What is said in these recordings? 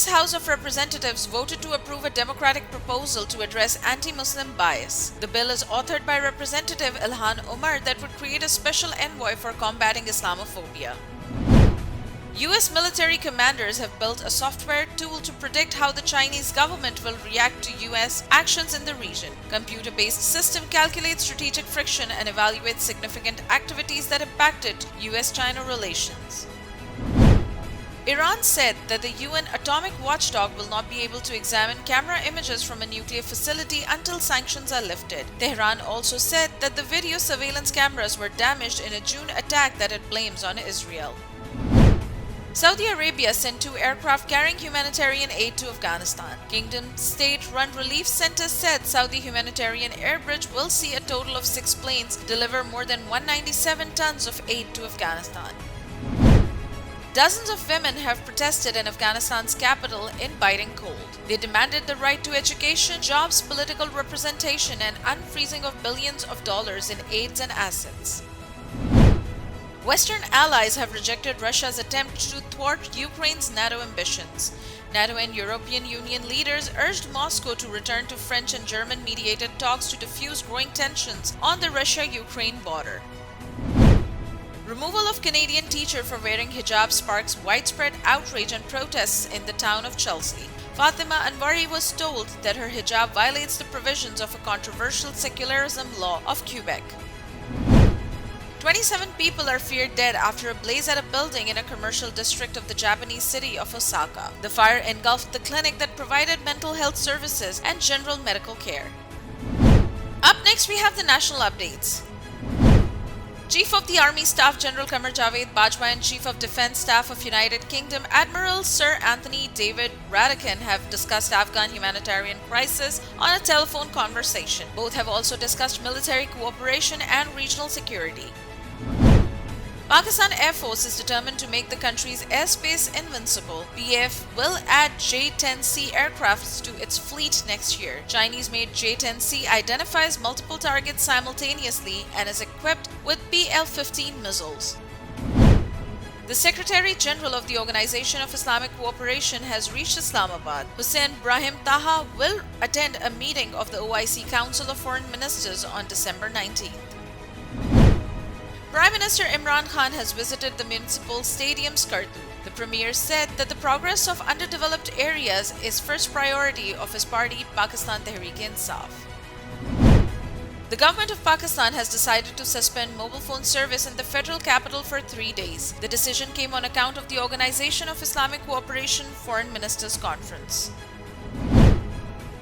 US House of Representatives voted to approve a Democratic proposal to address anti-Muslim bias. The bill is authored by Representative Ilhan Omar that would create a special envoy for combating Islamophobia. US military commanders have built a software tool to predict how the Chinese government will react to US actions in the region. Computer-based system calculates strategic friction and evaluates significant activities that impacted US-China relations. Iran said that the UN atomic watchdog will not be able to examine camera images from a nuclear facility until sanctions are lifted. Tehran also said that the video surveillance cameras were damaged in a June attack that it blames on Israel. Saudi Arabia sent 2 aircraft carrying humanitarian aid to Afghanistan. Kingdom state-run relief center said Saudi humanitarian air bridge will see a total of 6 planes deliver more than 197 tons of aid to Afghanistan. Dozens of women have protested in Afghanistan's capital in biting cold. They demanded the right to education, jobs, political representation, and unfreezing of billions of dollars in aids and assets. Western allies have rejected Russia's attempt to thwart Ukraine's NATO ambitions. NATO and European Union leaders urged Moscow to return to French and German-mediated talks to defuse growing tensions on the Russia-Ukraine border. Removal of Canadian teacher for wearing hijab sparks widespread outrage and protests in the town of Chelsea. Fatima Anwari was told that her hijab violates the provisions of a controversial secularism law of Quebec. 27 people are feared dead after a blaze at a building in a commercial district of the Japanese city of Osaka. The fire engulfed the clinic that provided mental health services and general medical care. Up next, we have the national updates. Chief of the Army Staff General Qamar Javed Bajwa and Chief of Defence Staff of United Kingdom Admiral Sir Anthony David Radakin have discussed Afghan humanitarian crisis on a telephone conversation. Both have also discussed military cooperation and regional security. Pakistan Air Force is determined to make the country's airspace invincible. PAF will add J-10C aircrafts to its fleet next year. Chinese-made J-10C identifies multiple targets simultaneously and is equipped with PL-15 missiles. The Secretary-General of the Organization of Islamic Cooperation has reached Islamabad. Hussein Brahim Taha will attend a meeting of the OIC Council of Foreign Ministers on December 19th. Prime Minister Imran Khan has visited the municipal stadium Skardu. The Premier said that the progress of underdeveloped areas is first priority of his party Pakistan Tehreek-e-Insaf. The government of Pakistan has decided to suspend mobile phone service in the federal capital for 3 days. The decision came on account of the Organization of Islamic Cooperation Foreign Ministers Conference.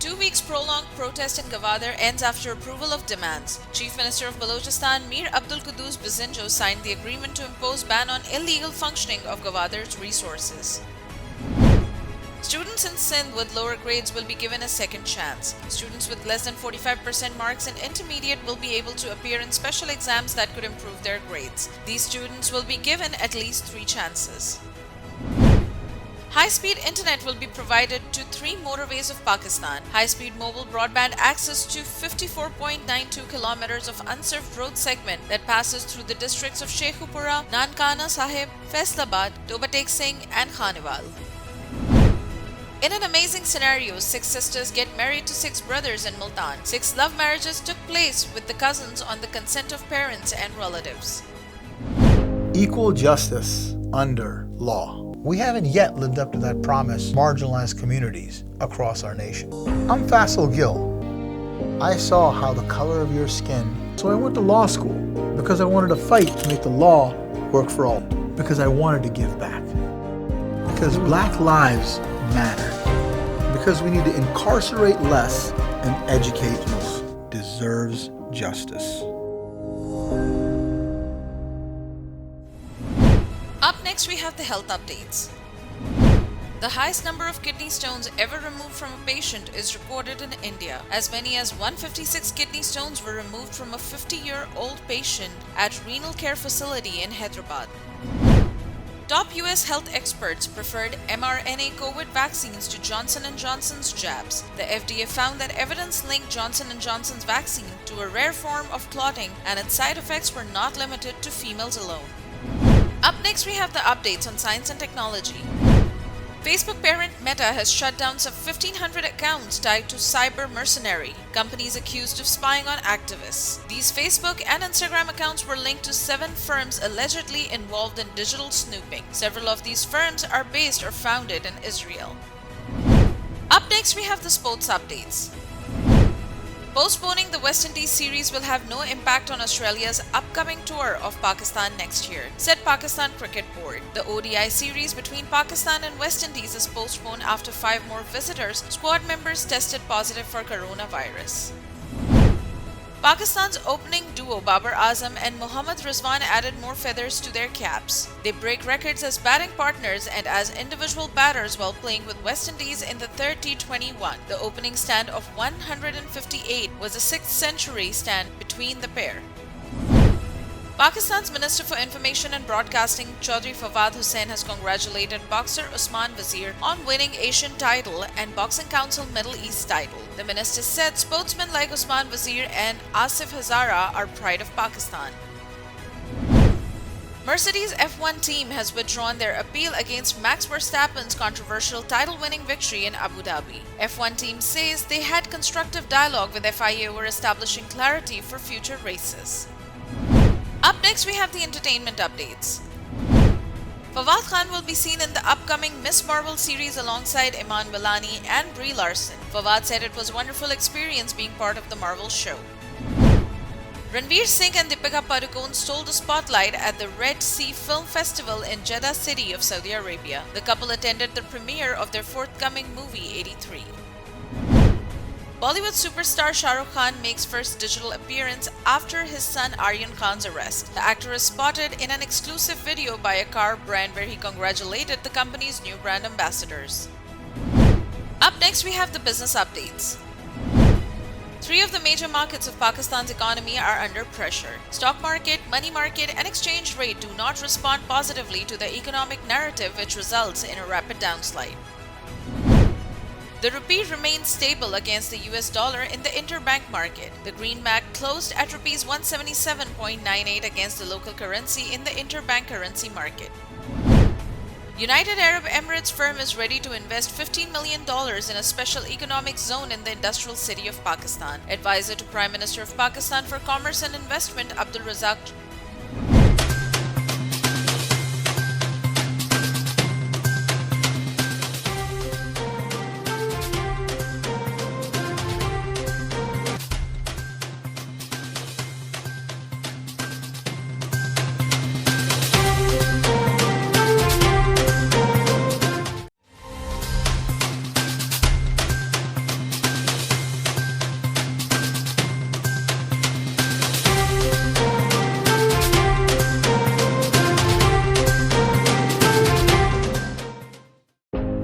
2 weeks prolonged protest in Gwadar ends after approval of demands. Chief Minister of Balochistan Mir Abdul Quddus Bizinjo signed the agreement to impose ban on illegal functioning of Gwadar's resources. Students in Sindh with lower grades will be given a second chance. Students with less than 45% marks in intermediate will be able to appear in special exams that could improve their grades. These students will be given at least 3 chances. High-speed internet will be provided to 3 motorways of Pakistan. High-speed mobile broadband access to 54.92 kilometers of unserved road segment that passes through the districts of Sheikhupura, Nankana Sahib, Faisalabad, Toba Tek Singh and Khanewal. In an amazing scenario, 6 sisters get married to 6 brothers in Multan. 6 love marriages took place with the cousins on the consent of parents and relatives. Equal justice under law. We haven't yet lived up to that promise marginalized communities across our nation. I'm Faisal Gill. I saw how the color of your skin, so I went to law school because I wanted to fight to make the law work for all, because I wanted to give back, because Black lives matter, because we need to incarcerate less and educate more. Deserves justice. Up next, we have the health updates. The highest number of kidney stones ever removed from a patient is recorded in India. As many as 156 kidney stones were removed from a 50-year-old patient at renal care facility in Hyderabad. Top US health experts preferred mRNA COVID vaccines to Johnson & Johnson's jabs. The FDA found that evidence linked Johnson & Johnson's vaccine to a rare form of clotting, and its side effects were not limited to females alone. Up next, we have the updates on science and technology. Facebook parent Meta has shut down some 1,500 accounts tied to cyber mercenary, companies accused of spying on activists. These Facebook and Instagram accounts were linked to 7 firms allegedly involved in digital snooping. Several of these firms are based or founded in Israel. Up next, we have the sports updates. Postponing the West Indies series will have no impact on Australia's upcoming tour of Pakistan next year, said Pakistan Cricket Board. The ODI series between Pakistan and West Indies is postponed after 5 more visitors' squad members tested positive for coronavirus. Pakistan's opening duo Babar Azam and Mohammad Rizwan added more feathers to their caps. They break records as batting partners and as individual batters while playing with West Indies in the third T21. The opening stand of 158 was a 6th century stand between the pair. Pakistan's Minister for Information and Broadcasting Chaudhry Fawad Hussain has congratulated boxer Usman Wazir on winning Asian title and Boxing Council Middle East title. The minister said sportsmen like Usman Wazir and Asif Hazara are pride of Pakistan. Mercedes F1 team has withdrawn their appeal against Max Verstappen's controversial title-winning victory in Abu Dhabi. F1 team says they had constructive dialogue with FIA over establishing clarity for future races. Up next, we have the entertainment updates. Fawad Khan will be seen in the upcoming Miss Marvel series alongside Iman Vellani and Brie Larson. Fawad said it was a wonderful experience being part of the Marvel show. Ranveer Singh and Deepika Padukone stole the spotlight at the Red Sea Film Festival in Jeddah City of Saudi Arabia. The couple attended the premiere of their forthcoming movie 83. Bollywood superstar Shah Rukh Khan makes first digital appearance after his son Aryan Khan's arrest. The actor is spotted in an exclusive video by a car brand where he congratulated the company's new brand ambassadors. Up next, we have the business updates. 3 of the major markets of Pakistan's economy are under pressure. Stock market, money market, and exchange rate do not respond positively to the economic narrative, which results in a rapid downslide. The rupee remains stable against the US dollar in the interbank market. The greenback closed at rupees 177.98 against the local currency in the interbank currency market. United Arab Emirates firm is ready to invest $15 million in a special economic zone in the industrial city of Pakistan. Advisor to Prime Minister of Pakistan for Commerce and Investment Abdul Razak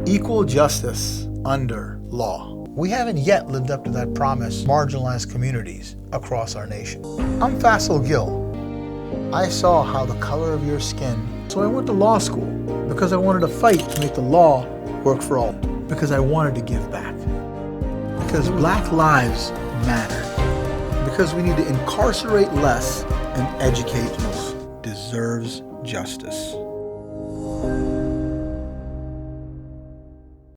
Equal justice under law. We haven't yet lived up to that promise, marginalized communities across our nation. I'm Faisal Gill. I saw how the color of your skin, so I went to law school because I wanted to fight to make the law work for all, because I wanted to give back, because Black lives matter, because we need to incarcerate less and educate more. Deserves justice.